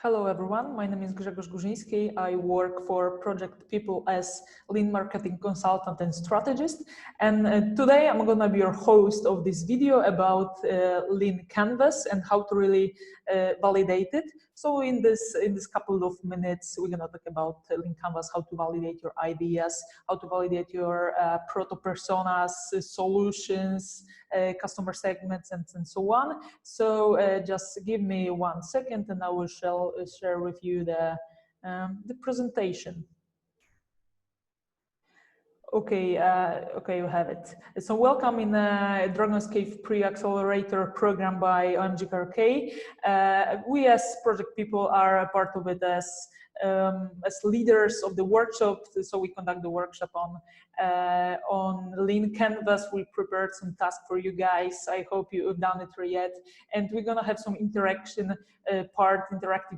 Hello everyone, my name is Grzegorz Górzyński. I work for Project People as lean marketing consultant and strategist. And today I'm gonna be your host of this video about lean canvas and how to really validate it. So in this couple of minutes, we're gonna talk about lean canvas, how to validate your ideas, how to validate your proto personas, solutions, customer segments, and so on. So just give me 1 second, and I will share with you the presentation. Okay, okay, you have it. So welcome in Dragons Cave Pre-Accelerator program by OMGKRK. We as project people are a part of it as leaders of the workshop. So we conduct the workshop on lean canvas. We prepared some tasks for you guys. I hope you've done it yet. And we're gonna have some interactive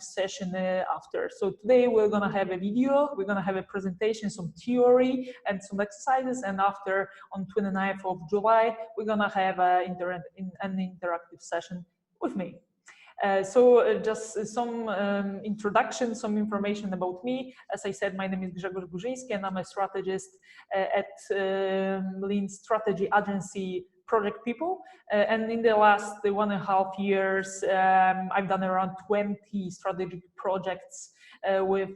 session after. So today we're gonna have a video, we're gonna have a presentation, some theory and some exercises, and after on 29th of July, we're gonna have an interactive session with me. So just some introduction, some information about me. As I said, my name is Grzegorz Górzyński and I'm a strategist at Lean Strategy Agency Project People. And in the last 1.5 years, I've done around 20 strategic projects with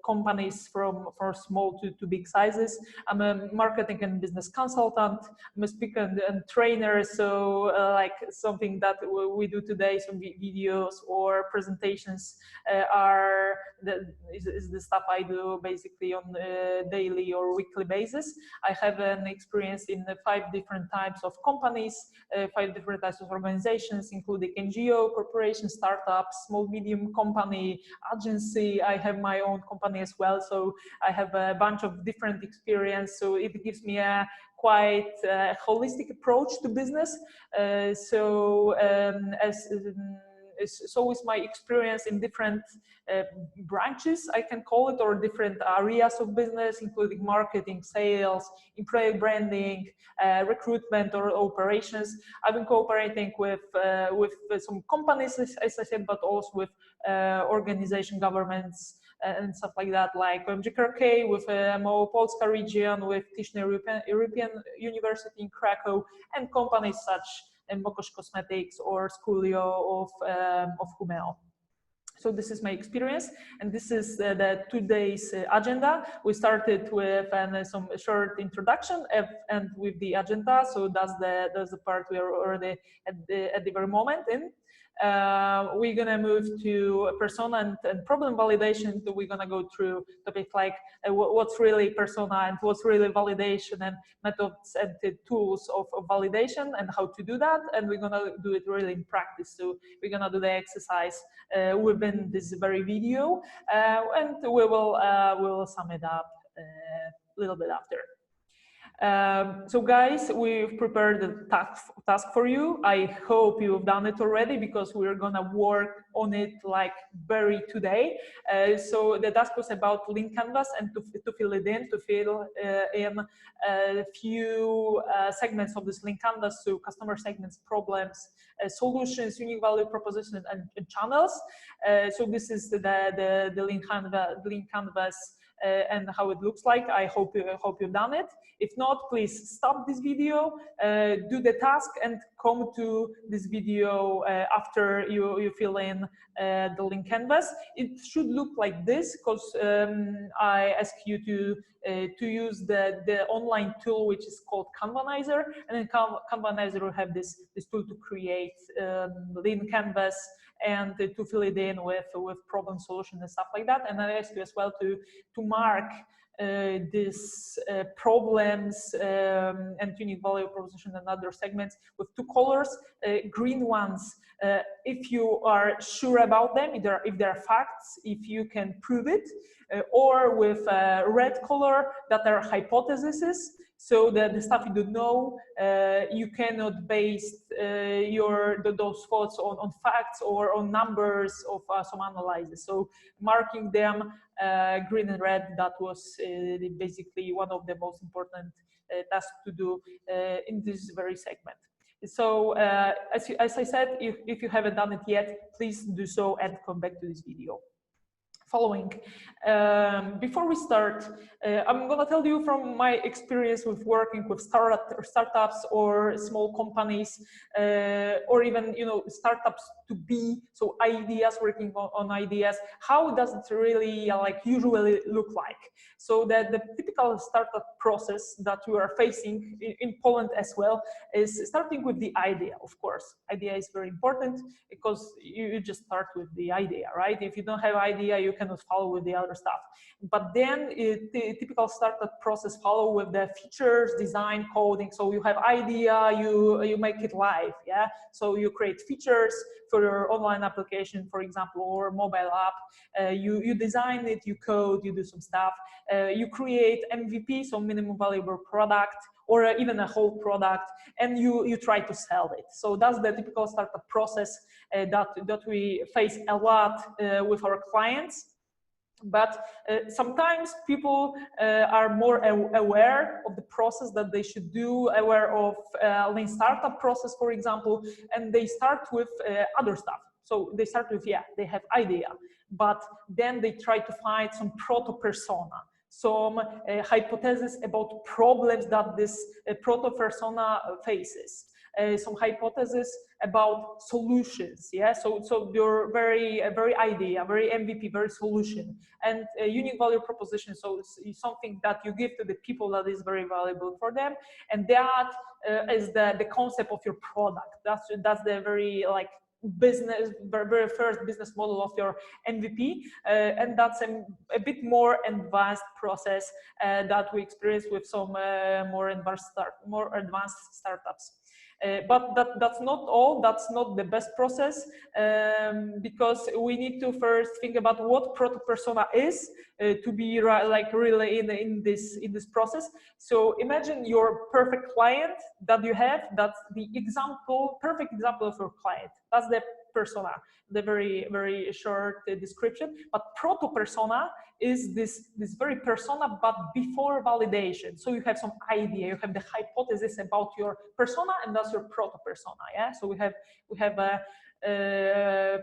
companies from small to big sizes. I'm a marketing and business consultant. I'm a speaker and trainer. So like something that we do today, some videos or presentations is the stuff I do basically on a daily or weekly basis. I have an experience in 5 different types of companies, 5 different types of organizations, including NGO, corporation, startups, small, medium company, agency. I have my own company as well, so I have a bunch of different experience. So it gives me a quite holistic approach to business. So is my experience in different branches, I can call it, or different areas of business, including marketing, sales, employee branding, recruitment, or operations. I've been cooperating with some companies, as I said, but also with organization, governments, and stuff like that, like OMGKRK, with Małopolska region, with Tishner European University in Krakow, and companies such Mokosz Cosmetics or Sculio of Humeo. So this is my experience, and this is the today's agenda. We started with some short introduction and with the agenda. So that's the part we are already at the very moment in. We're gonna move to persona and problem validation. So we're gonna go through topics like what's really persona and what's really validation, and methods and tools of validation and how to do that. And we're gonna do it really in practice. So we're gonna do the exercise within this very video, and we will sum it up a little bit after. So guys, we've prepared a task for you. I hope you've done it already, because we're gonna work on it like very today. So the task was about lean canvas and to fill in a few segments of this lean canvas. So customer segments, problems, solutions, unique value proposition, and channels. So this is the lean canvas and how it looks like. I hope you've done it. If not, please stop this video, do the task, and come to this video after you fill in the lean canvas. It should look like this, because I ask you to use the online tool, which is called Canvanizer, and then Canvanizer will have this tool to create lean canvas and to fill it in with problem solution and stuff like that. And I ask you as well to mark these problems and unique value proposition and other segments with 2 colors, green ones if you are sure about them, if they're facts, if you can prove it, or with red color that are hypotheses. So the stuff you don't know, you cannot base those thoughts on facts or on numbers of some analysis. So marking them green and red, that was basically one of the most important tasks to do in this very segment. So as I said, if you haven't done it yet, please do so and come back to this video. Following. Before we start, I'm going to tell you from my experience with working with startups or small companies, or even startups to be, so ideas, working on ideas. How does it really usually look like? So that the typical startup process that you are facing in Poland as well is starting with the idea. Of course, idea is very important because you just start with the idea, right? If you don't have idea, you cannot follow with the other stuff. But then the typical startup process follow with the features, design, coding. So you have idea, you make it live, yeah? So you create features for your online application, for example, or mobile app. You design it, you code, you do some stuff. You create MVP, so minimum valuable product, or even a whole product, and you try to sell it. So that's the typical startup process that we face a lot with our clients. But sometimes people are more aware of the process that they should do, aware of lean startup process, for example, and they start with other stuff. So they start with, yeah, they have idea, but then they try to find some proto-persona, some hypothesis about problems that this proto-persona faces. Some hypothesis about solutions, yeah. So you're very idea, very MVP, very solution, and a unique value proposition. So it's something that you give to the people that is very valuable for them, and that is the concept of your product. That's the very business, very first business model of your MVP, and that's a bit more advanced process that we experience with some more advanced startups. But that's not all. That's not the best process, because we need to first think about what proto-persona is to be really in this process. So imagine your perfect client that you have. That's the perfect example of your client. That's the persona, the very short description. But proto-persona is this very persona, but before validation. So you have some idea, you have the hypothesis about your persona, and that's your proto-persona. Yeah. So we have a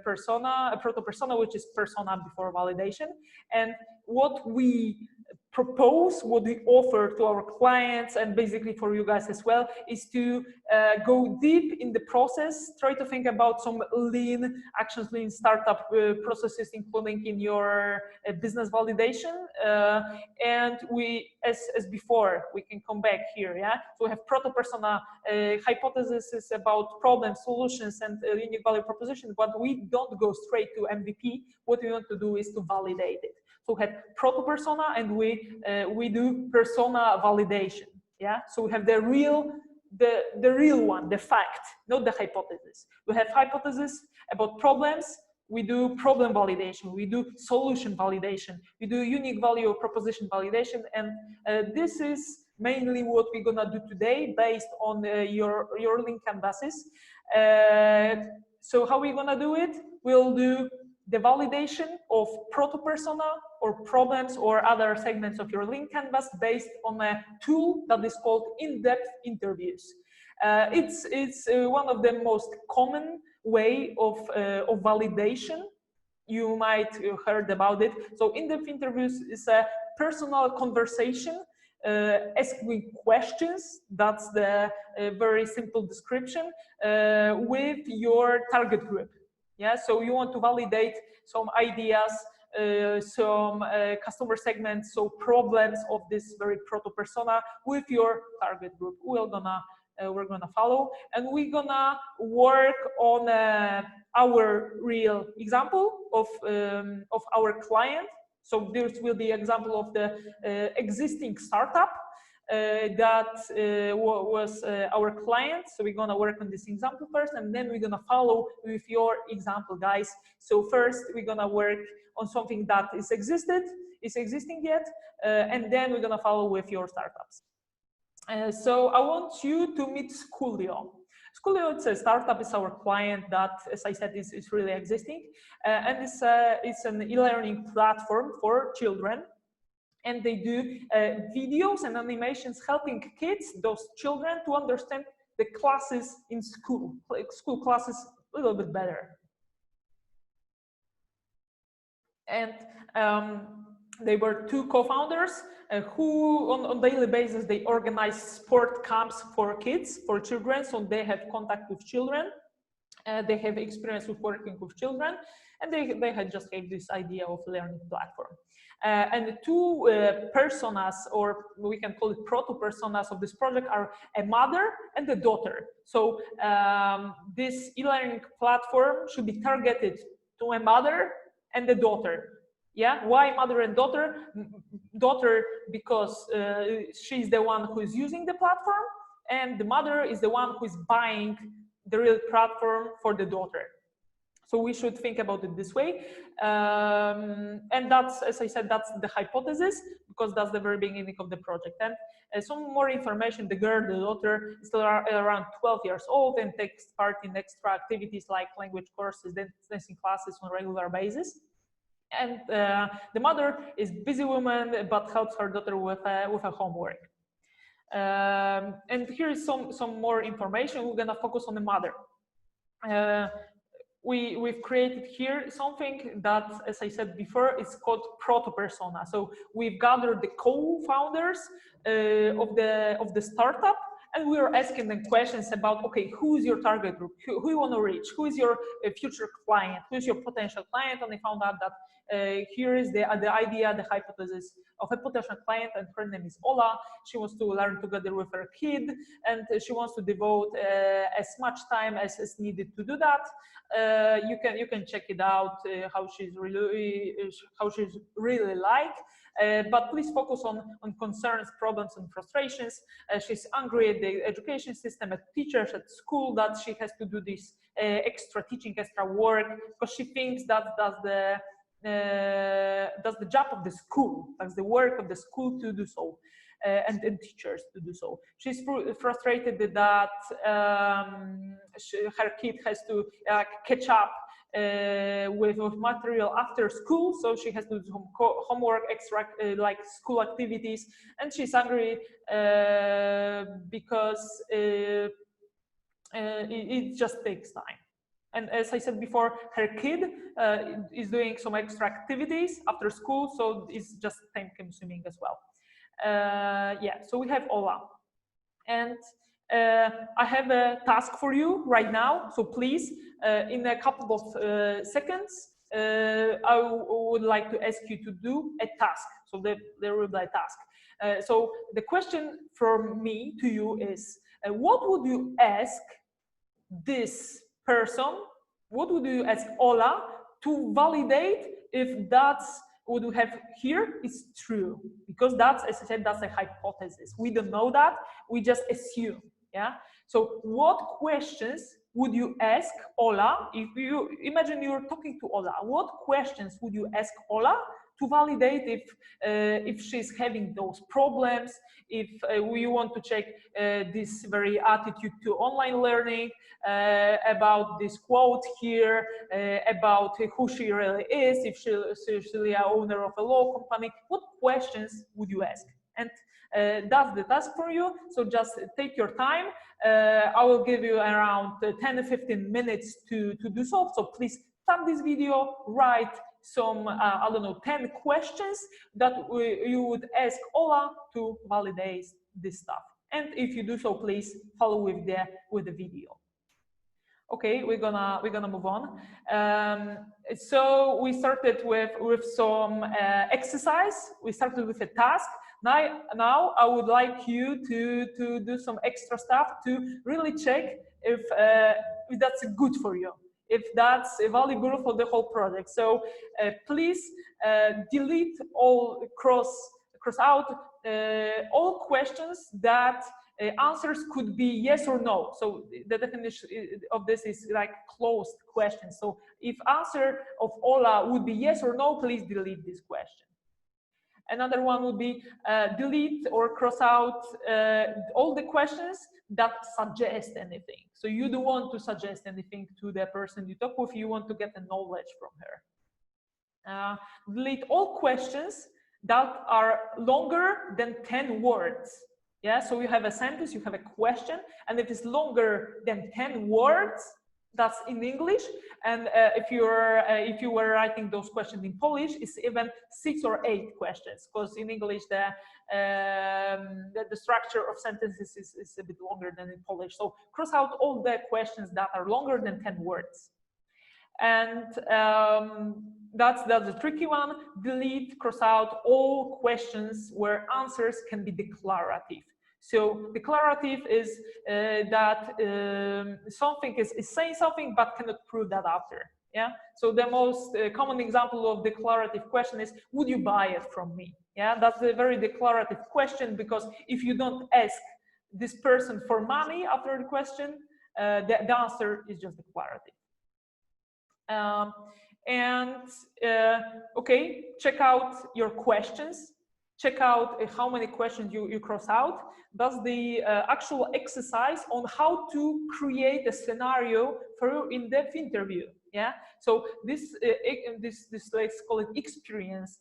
proto-persona, which is persona before validation, and what we propose, what we offer to our clients, and basically for you guys as well, is to go deep in the process, try to think about some lean actions, lean startup processes, including in your business validation. And we, as before, we can come back here, yeah? So we have proto-persona, hypotheses about problems, solutions, and unique value proposition, but we don't go straight to MVP. What we want to do is to validate it. So we have proto-persona, and we do persona validation. Yeah. So we have the real one, the fact, not the hypothesis. We have hypothesis about problems. We do problem validation. We do solution validation. We do unique value proposition validation, and this is mainly what we're gonna do today, based on your link canvases. So how we're gonna do it? We'll do the validation of proto-persona or problems or other segments of your link canvas based on a tool that is called in-depth interviews. It's one of the most common way of validation. You might have heard about it. So in-depth interviews is a personal conversation, asking questions. That's the very simple description, with your target group. Yeah, so you want to validate some ideas, some customer segments, so problems of this very proto-persona with your target group. We're gonna follow, and we're gonna work on our real example of our client. So this will be example of the existing startup that was our client. So we're gonna work on this example first, and then we're gonna follow with your example, guys. So first we're gonna work on something that is existing yet, and then we're gonna follow with your startups. So I want you to meet Schoolio. Schoolio, it's a startup, it's our client that, as I said, is really existing, and it's an e-learning platform for children. And they do videos and animations helping kids, those children, to understand the classes in school, like school classes, a little bit better. And they were two co-founders who on daily basis they organize sport camps for kids, for children, so they have contact with children. They have experience with working with children, and they had just had this idea of learning platform. And the two personas, or we can call it proto-personas of this project, are a mother and a daughter. So this e-learning platform should be targeted to a mother and a daughter. Yeah, why mother and daughter? Daughter because she's the one who is using the platform, and the mother is the one who is buying the real platform for the daughter. So we should think about it this way. And that's, as I said, that's the hypothesis, because that's the very beginning of the project. And some more information, the girl, the daughter, is still around 12 years old and takes part in extra activities like language courses, dancing classes on a regular basis. And the mother is a busy woman, but helps her daughter with her homework. And here is some more information. We're gonna focus on the mother. We've created here something that, as I said before, is called proto-persona. So we've gathered the co-founders of the startup, and we are asking them questions about, okay, who is your target group? Who you want to reach? Who is your future client? Who is your potential client? And they found out that here is the idea, the hypothesis of a potential client, and her name is Ola. She wants to learn together with her kid, and she wants to devote as much time as is needed to do that. You can check it out how she's really like. But please focus on concerns, problems, and frustrations. She's angry at the education system, at teachers, at school, that she has to do this extra teaching, extra work, because she thinks that that's the job of the school, that's the work of the school to do so, and teachers to do so. She's frustrated that her kid has to catch up with material after school, so she has to do some homework, extra like school activities, and she's angry because it just takes time. And as I said before, her kid is doing some extra activities after school, so it's just time consuming as well. Yeah, so we have Ola. And I have a task for you right now, so please, in a couple of seconds, I would like to ask you to do a task. So there will be a task. So the question from me to you is, what would you ask this person, what would you ask Ola to validate if that's what we have here is true? Because that's, as I said, that's a hypothesis. We don't know that, we just assume, yeah? So what questions would you ask Ola, if you imagine you're talking to Ola, what questions would you ask Ola to validate if she's having those problems, if we want to check this very attitude to online learning, about this quote here, about who she really is, if she's really a owner of a law company, what questions would you ask? And that's the task for you, so just take your time. I will give you around 10 to 15 minutes to do so, so please stop this video, write some, I don't know, 10 questions that you would ask Ola to validate this stuff. And if you do so, please follow with the video. Okay, we're gonna move on. So we started with some exercise. We started with a task. Now I would like you to do some extra stuff to really check if that's good for you, if that's valuable for the whole project. So please delete all, cross out all questions that answers could be yes or no. So the definition of this is like closed questions. So if answer of Ola would be yes or no, please delete this question. Another one would be delete or cross out all the questions that suggest anything. So you don't want to suggest anything to the person you talk with, you want to get the knowledge from her. Delete all questions that are longer than 10 words. Yeah, so you have a sentence, you have a question, and if it's longer than 10 words, that's in English. And if you were writing those questions in Polish, it's even 6 or 8 questions, because in English the structure of sentences is a bit longer than in Polish. So cross out all the questions that are longer than 10 words. And that's the tricky one. Delete, cross out all questions where answers can be declarative. So declarative is that something is saying something but cannot prove that after. Yeah. So the most common example of declarative question is, would you buy it from me? Yeah, that's a very declarative question, because if you don't ask this person for money after the question, the answer is just declarative. Okay, check out your questions. Check out how many questions you cross out. That's the actual exercise on how to create a scenario for your in-depth interview. Yeah. So this let's call it experience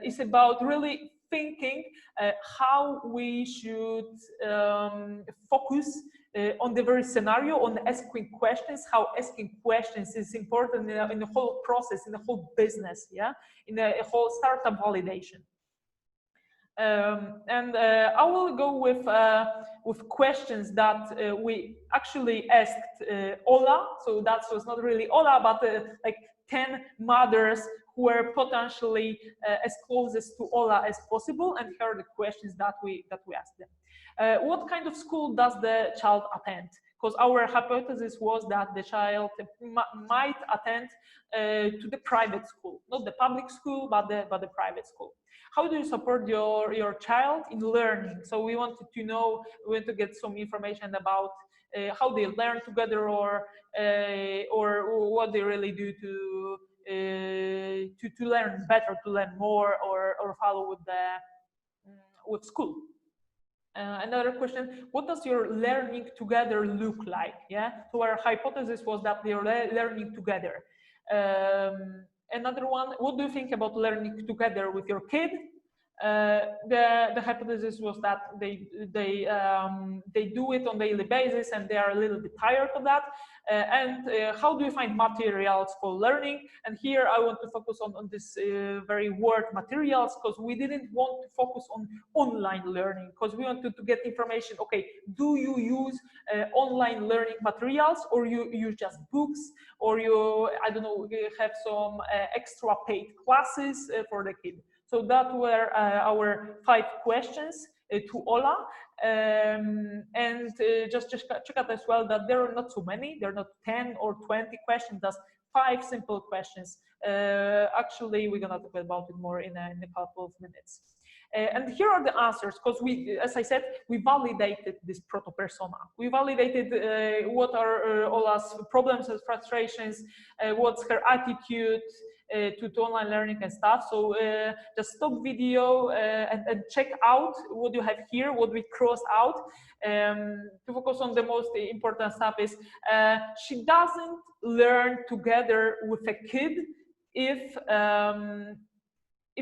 is about really thinking how we should focus on the very scenario, on asking questions, how asking questions is important in the whole process, in the whole business, yeah, in the whole startup validation. I will go with questions that we actually asked Ola. So that was not really Ola, but like 10 mothers who were potentially as closest to Ola as possible, and here are the questions that we asked them. What kind of school does the child attend? Because our hypothesis was that the child might attend to the private school, not the public school, but the private school. How do you support your child in learning? So we wanted to know, we want to get some information about how they learn together, or what they really do to learn better, to learn more, or follow with school. Another question, what does your learning together look like? Yeah, so our hypothesis was that they are learning together. Another one, what do you think about learning together with your kid? The hypothesis was that they do it on a daily basis, and they are a little bit tired of that. How do you find materials for learning? And here I want to focus on this very word materials, because we didn't want to focus on online learning, because we wanted to get information. Okay, do you use online learning materials, or you use just books, or you, I don't know, you have some extra paid classes for the kid? So that were our 5 questions to Ola. Just check out as well that there are not so many. There are not 10 or 20 questions. That's 5 simple questions. Actually, we're gonna talk about it more in a couple of minutes. And here are the answers, because we, as I said, we validated this proto-persona. We validated what are Ola's problems and frustrations, what's her attitude to online learning and stuff. So just stop video and check out what you have here, what we crossed out. To focus on the most important stuff is she doesn't learn together with a kid if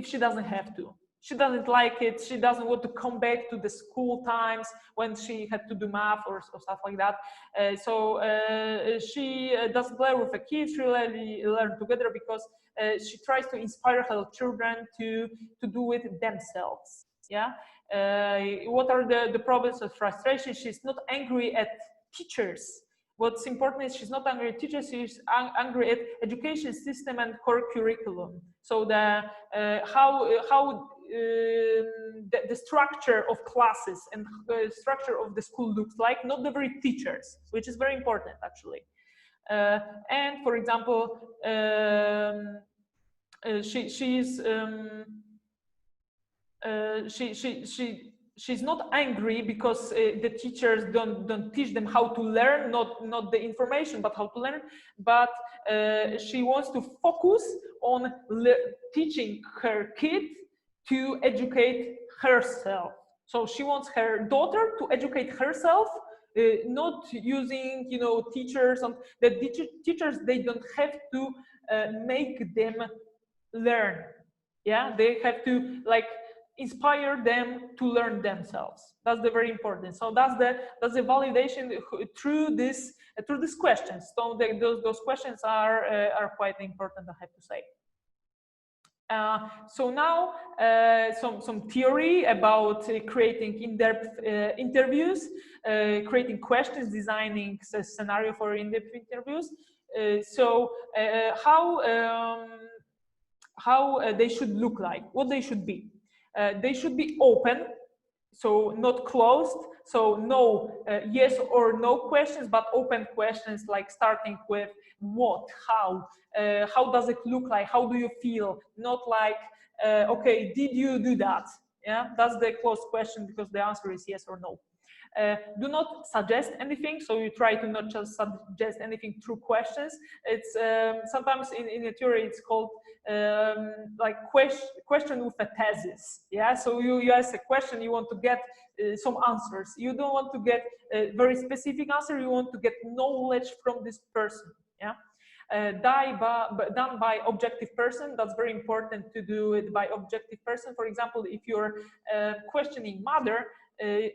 she doesn't have to. She doesn't like it. She doesn't want to come back to the school times when she had to do math or stuff like that. She doesn't play with the kids. She really learn together because she tries to inspire her children to do it themselves. Yeah. What are the problems of frustration? She's not angry at teachers. What's important is she's not angry at teachers, she's angry at education system and core curriculum. So the structure of classes and the structure of the school looks like, not the very teachers, which is very important actually. And for example, she's not angry because the teachers don't teach them how to learn, not the information, but how to learn. But she wants to focus on teaching her kid to educate herself. So she wants her daughter to educate herself, not using teachers. And the teachers, they don't have to make them learn. Yeah, they have to inspire them to learn themselves. That's the very important. So that's the validation through this questions. So those questions are quite important, I have to say. So now some theory about creating in-depth interviews, creating questions, designing a scenario for in-depth interviews. How they should look like, what they should be. They should be open, so not closed, so no yes or no questions, but open questions, like starting with what, how does it look like, how do you feel, not like okay, did you do that? Yeah, that's the closed question, because the answer is yes or no. Do not suggest anything, so you try to not just suggest anything through questions. It's sometimes in a theory it's called like question with a thesis. Yeah, so you ask a question, you want to get some answers. You don't want to get a very specific answer, you want to get knowledge from this person. Yeah. Done by objective person. That's very important to do it by objective person. For example, if you're questioning mother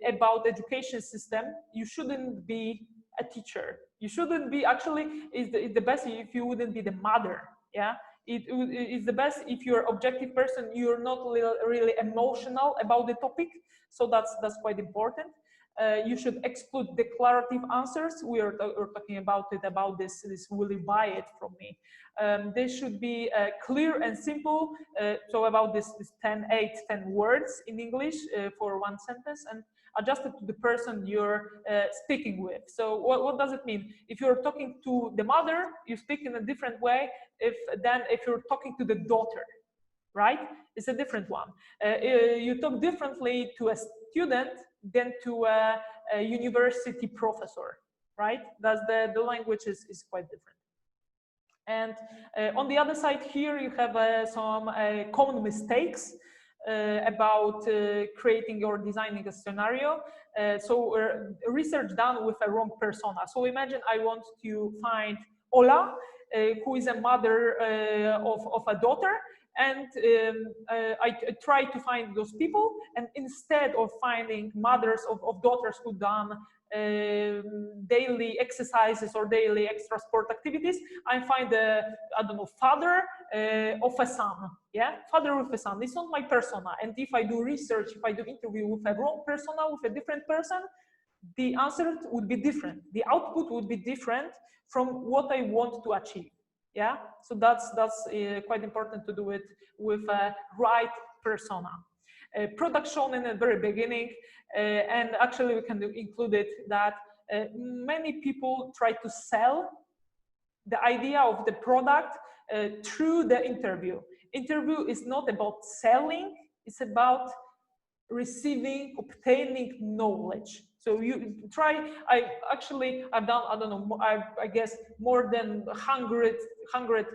about education system, you shouldn't be a teacher. You shouldn't be, actually, it's the best if you wouldn't be the mother. Yeah, it's the best if you're objective person, you're not really emotional about the topic. So that's quite important. You should exclude declarative answers. We're talking about it, about this will you buy it from me. They should be clear and simple. So about this 10 words in English for one sentence, and adjusted to the person you're speaking with. So what does it mean? If you're talking to the mother, you speak in a different way than if you're talking to the daughter, right? It's a different one. You talk differently to a student than to a university professor, right? That's the language is quite different. And on the other side here, you have some common mistakes about creating or designing a scenario. Research done with a wrong persona. So imagine I want to find Ola, who is a mother of a daughter, and I try to find those people, and instead of finding mothers of daughters who done daily exercises or daily extra sport activities, I find I don't know, father of a son. Yeah, father of a son. It's not my persona. And if I do research, if I do interview with a wrong persona, with a different person, the answer would be different. The output would be different from what I want to achieve. Yeah, so that's quite important to do it with a right persona. Product shown in the very beginning, and actually we can include it that many people try to sell the idea of the product through the interview. Interview is not about selling, it's about receiving, obtaining knowledge. So you try, I've done, I don't know, I guess more than 100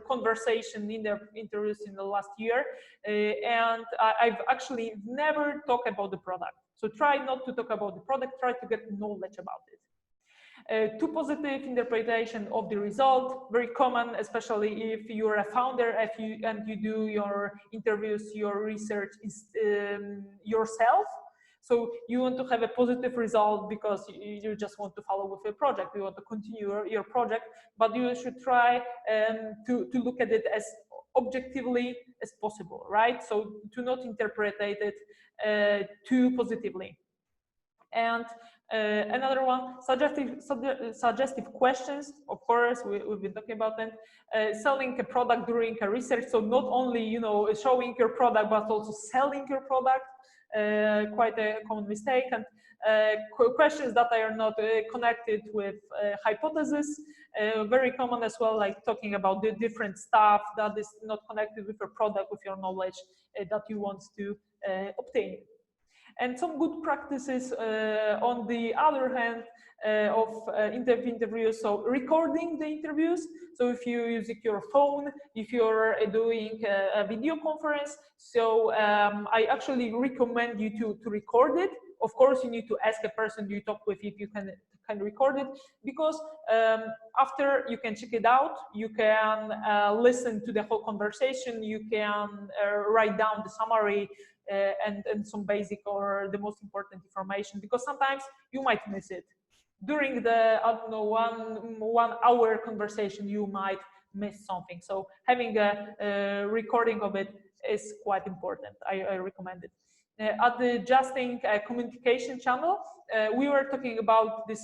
conversation in the interviews in the last year, and I've actually never talked about the product. So try not to talk about the product, try to get knowledge about it. Too positive interpretation of the result, very common, especially if you're a founder, and you do your interviews, your research yourself. So you want to have a positive result because you just want to follow with your project, you want to continue your project, but you should try to look at it as objectively as possible, right? So to not interpret it too positively. And another one, suggestive questions. Of course, we've been talking about them. Selling a product during a research. So not only, you know, showing your product, but also selling your product. Quite a common mistake. And questions that are not connected with hypothesis. Very common as well, like talking about the different stuff that is not connected with your product, with your knowledge that you want to obtain. And some good practices on the other hand of interviews, so recording the interviews. So if you use your phone, if you're doing a video conference, so I actually recommend you to record it. Of course, you need to ask a person you talk with if you can record it, because after you can check it out, you can listen to the whole conversation, you can write down the summary and some basic or the most important information, because sometimes you might miss it. During the, I don't know, one hour conversation, you might miss something. So having a recording of it is quite important. I recommend it. Adjusting communication channel, we were talking about this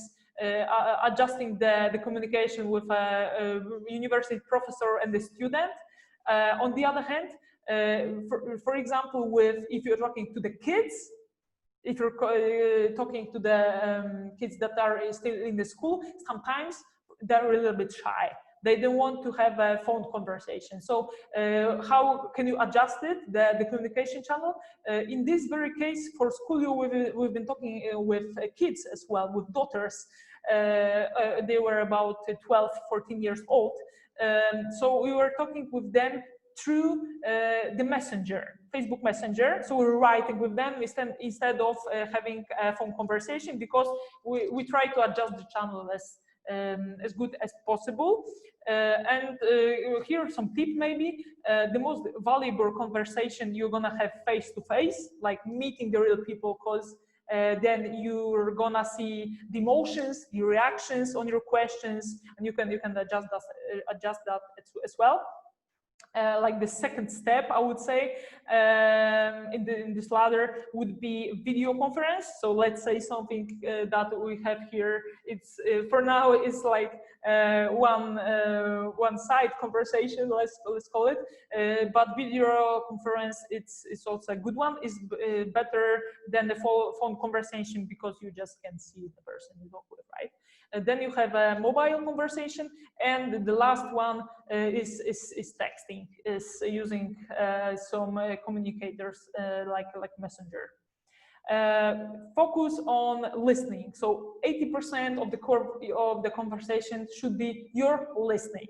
adjusting the communication with a university professor and the student. On the other hand, for example, if you're talking to the kids, if you're talking to the kids that are still in the school, sometimes they're a little bit shy. They don't want to have a phone conversation. So how can you adjust it, the communication channel? In this very case, for school, we've been talking with kids as well, with daughters. They were about 12, 14 years old. So we were talking with them through the messenger, Facebook Messenger. So we're writing with them instead of having a phone conversation, because we try to adjust the channel as good as possible. And here are some tips maybe. The most valuable conversation you're gonna have face to face, like meeting the real people, because then you're gonna see the emotions, the reactions on your questions, and you can adjust that as well. Like the second step, I would say, in this ladder would be video conference. So let's say something that we have here. It's for now it's like one side conversation. Let's call it. But video conference, it's also a good one. It's better than the phone conversation, because you just can see the person you talk with, right? Then you have a mobile conversation, and the last one is texting, is using some communicators like Messenger. Focus on listening. So 80% of the core of the conversation should be your listening.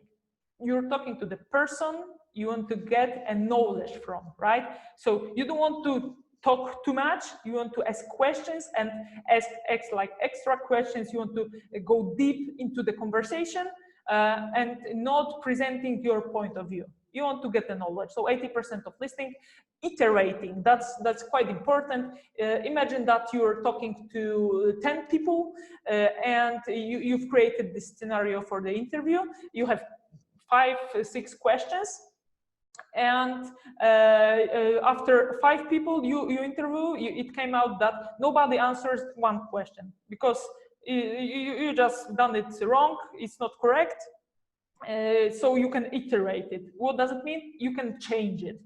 You're talking to the person you want to get a knowledge from, right? So you don't want to talk too much. You want to ask questions and ask extra questions. You want to go deep into the conversation and not presenting your point of view. You want to get the knowledge. So 80% of listening. Iterating, that's quite important. Imagine that you're talking to 10 people and you've created this scenario for the interview. You have 5, 6 questions. And after 5 people you interview, it came out that nobody answers one question, because you just done it wrong, it's not correct. So you can iterate it. What does it mean? You can change it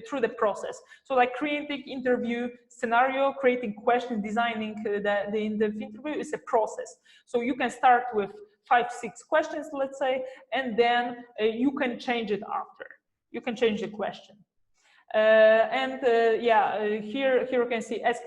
through the process. So like creating interview scenario, creating question, designing the interview is a process. So you can start with 5, 6 questions, let's say, and then you can change it after. You can change the question. Here you can see ask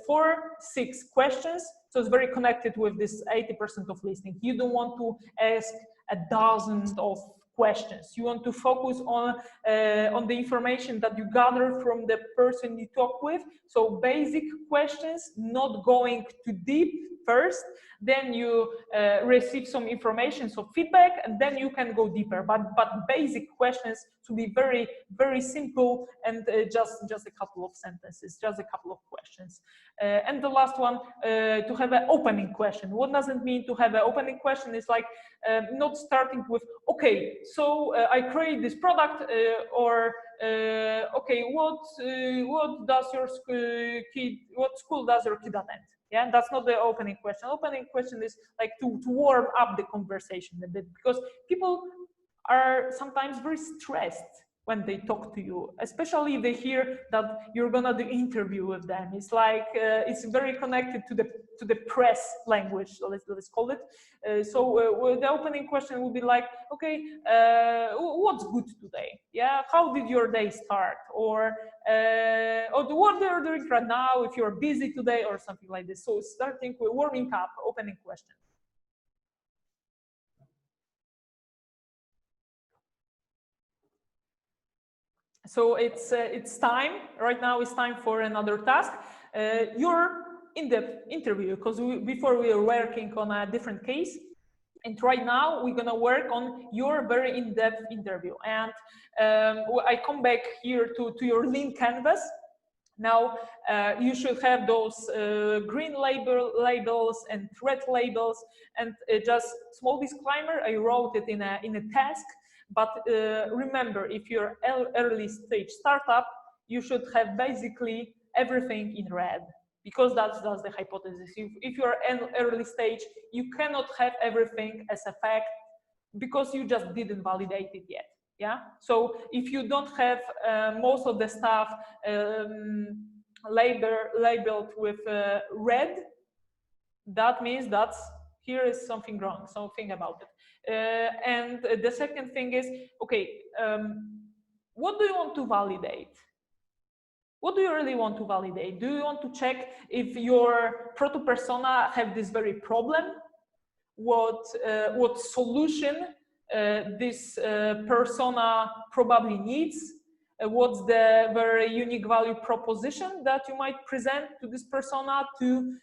4, 6 questions. So it's very connected with this 80% of listening. You don't want to ask a dozen of questions. You want to focus on the information that you gather from the person you talk with. So basic questions, not going too deep first. Then you receive some information, so feedback, and then you can go deeper. But basic questions to be very, very simple, and just a couple of sentences, just a couple of questions. And the last one, to have an opening question. What does it mean to have an opening question? It's like not starting with, okay, so I create this product, okay, what does your kid, what school does your kid attend? Yeah, that's not the opening question. Opening question is like to warm up the conversation a bit, because people are sometimes very stressed when they talk to you, especially if they hear that you're gonna do interview with them. It's like it's very connected to the press language, so let's call it. The opening question will be like, okay, what's good today? Yeah, how did your day start? Or what they're doing right now, if you're busy today, or something like this. So starting with warming up, opening question. So it's time. Right now it's time for another task. your in-depth interview, because before we were working on a different case, and right now we're gonna work on your very in-depth interview. And I come back here to your lean canvas. Now you should have those green labels and red labels. And just small disclaimer, I wrote it in a task. But remember, if you're early stage startup, you should have basically everything in red, because that's the hypothesis. If you're an early stage, you cannot have everything as a fact because you just didn't validate it yet. Yeah. So if you don't have most of the stuff labeled with red, that means here is something wrong. So think about it. And the second thing is, okay, what do you want to validate? What do you really want to validate? Do you want to check if your proto persona have this very problem? What solution this persona probably needs? What's the very unique value proposition that you might present to this persona to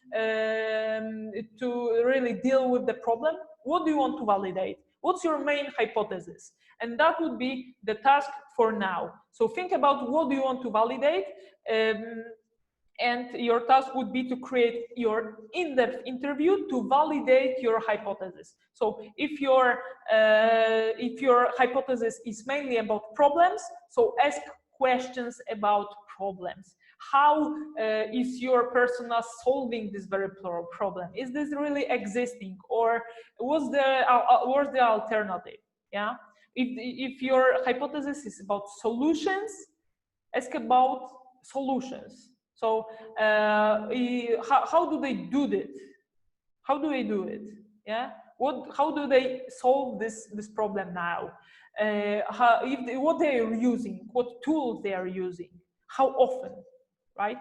really deal with the problem? What do you want to validate? What's your main hypothesis? And that would be the task for now. So think about what do you want to validate, and your task would be to create your in-depth interview to validate your hypothesis. So if your hypothesis is mainly about problems, so ask questions about problems. How is your persona solving this very problem? Is this really existing, or what's the alternative? Yeah. If your hypothesis is about solutions, ask about solutions. So how do they do it? How do they do it? Yeah. How do they solve this problem now? What they are using, what tools they are using, how often, right?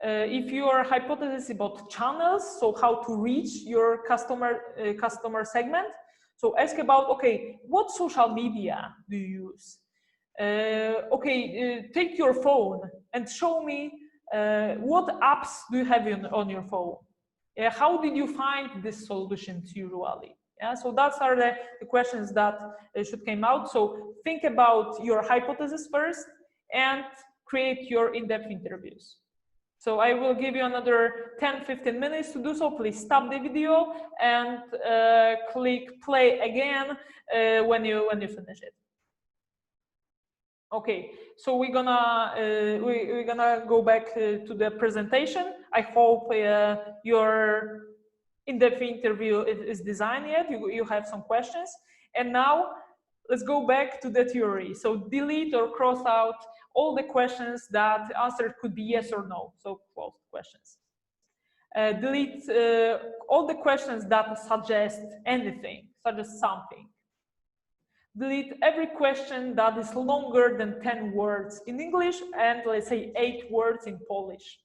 If your hypothesis is about channels, so how to reach your customer segment, so ask about, okay, what social media do you use? Take your phone and show me what apps do you have on your phone? How did you find these solutions usually? Yeah, so that's are the questions that should come out. So think about your hypothesis first and create your in-depth interviews. So I will give you another 10-15 minutes to do so. Please stop the video and click play again when you finish it. Okay, so we're gonna go back to the presentation. I hope your in-depth interview is designed yet. You have some questions, and now let's go back to the theory. So delete or cross out all the questions that the answer could be yes or no. So closed questions. Delete all the questions that suggest anything, suggest something. Delete every question that is longer than 10 words in English and let's say 8 words in Polish.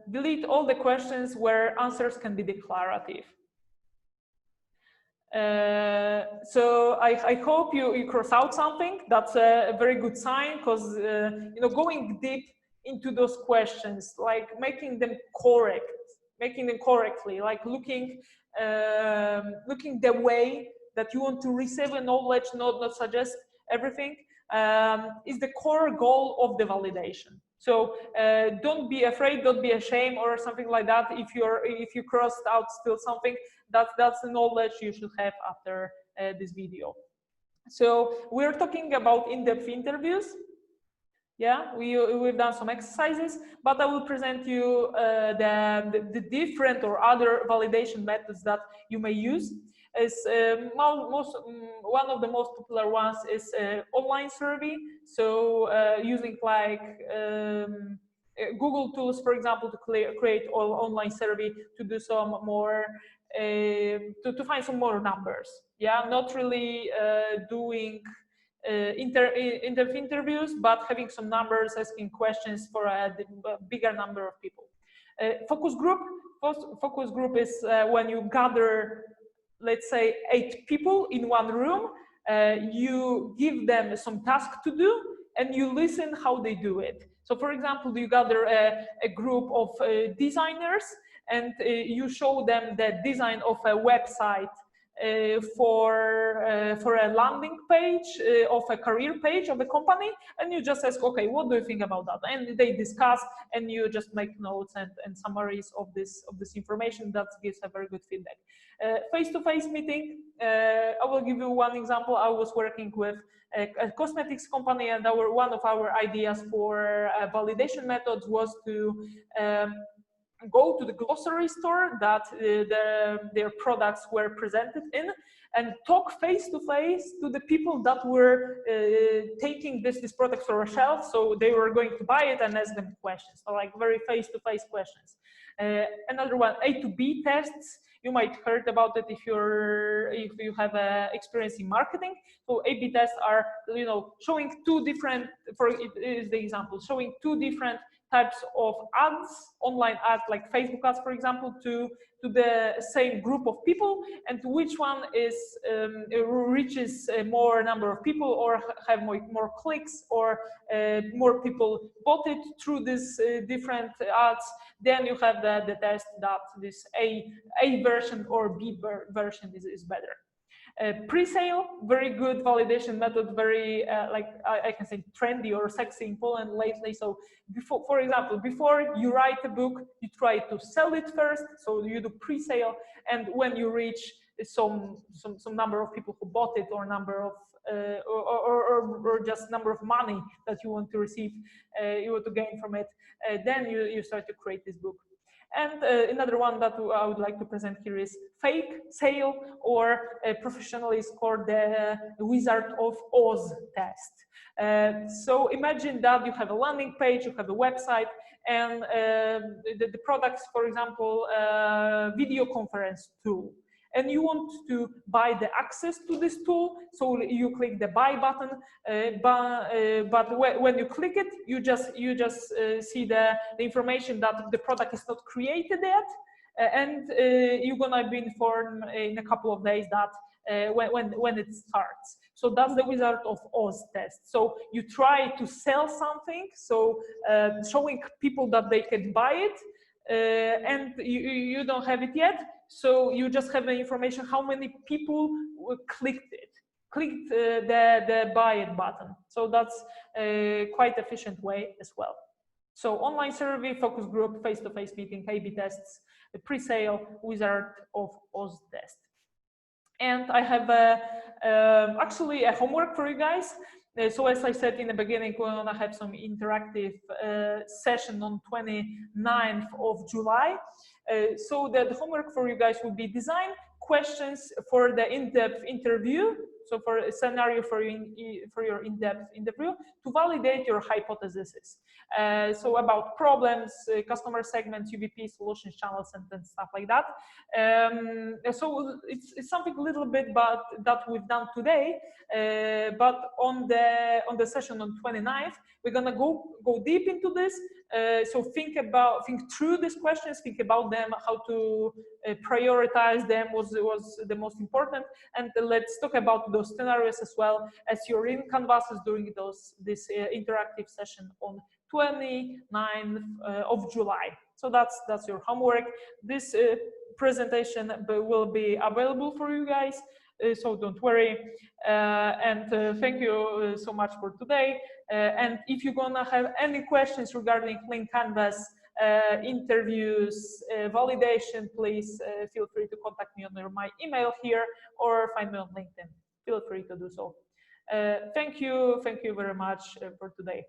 Delete all the questions where answers can be declarative. So I hope you cross out something. That's a very good sign, because going deep into those questions, like making them correctly, like looking the way that you want to receive a knowledge, not suggest everything, is the core goal of the validation. So don't be afraid, don't be ashamed or something like that. If you crossed out still something, that's the knowledge you should have after this video. So we're talking about in-depth interviews. Yeah, we've done some exercises, but I will present you the different or other validation methods that you may use. One of the most popular ones is online survey. So using like Google tools, for example, to create online survey to do some more to find some more numbers. Yeah, not really doing in-depth interviews, but having some numbers, asking questions for a bigger number of people. Focus group is when you gather, let's say, 8 people in one room. You give them some task to do and you listen how they do it. So for example, you gather a group of designers and you show them the design of a website for a landing page of a career page of a company, and you just ask, okay, what do you think about that? And they discuss, and you just make notes and summaries of this information. That gives a very good feedback. Face-to-face meeting. I will give you one example. I was working with a cosmetics company, and one of our ideas for validation methods was to go to the glossary store that their products were presented in and talk face to face to the people that were taking this product for a shelf. So they were going to buy it and ask them questions, so like very face to face questions. Another one, A to B tests. You might heard about it if you have experience in marketing. So A/B tests are, showing two different. For it is the example, showing two different types of ads, online ads like Facebook ads, for example, to the same group of people, and which one reaches a more number of people, or have more clicks, or more people bought it through these different ads. Then you have the test that this A version or B version is better. Pre-sale, very good validation method, very I can say trendy or sexy in Poland lately. So before, for example, before you write a book, you try to sell it first. So you do pre-sale, and when you reach some number of people who bought it, or number of or just number of money that you want to receive, you want to gain from it, then you start to create this book. And another one that I would like to present here is fake sale, or professionally it's called the Wizard of Oz test. So imagine that you have a landing page, you have a website, and the products, for example, video conference tool. And you want to buy the access to this tool, so you click the buy button. But when you click it, you just see the information that the product is not created yet, and you're gonna be informed in a couple of days that when it starts. So that's the Wizard of Oz test. So you try to sell something, so showing people that they can buy it, and you don't have it yet. So you just have the information how many people clicked the buy it button. So that's a quite efficient way as well. So online survey, focus group, face-to-face meeting, A/B tests, pre-sale, Wizard of Oz test. And I have actually a homework for you guys. So as I said in the beginning, we're gonna have some interactive session on 29th of July. So the homework for you guys will be design questions for the in-depth interview. So for a scenario for your in-depth interview to validate your hypotheses. So about problems, customer segments, UVP, solutions, channels, and stuff like that. So it's something a little bit that we've done today, but on the session on 29th, we're gonna go deep into this. So think through these questions, think about them, how to prioritize them was the most important, and let's talk about those scenarios as well as you're in Canvases during this interactive session on 29th of July. So that's your homework. This presentation will be available for you guys, so don't worry. And thank you so much for today. And if you're gonna have any questions regarding Clean Canvas, interviews, validation, please feel free to contact me on my email here or find me on LinkedIn. Feel free to do so. Thank you very much for today.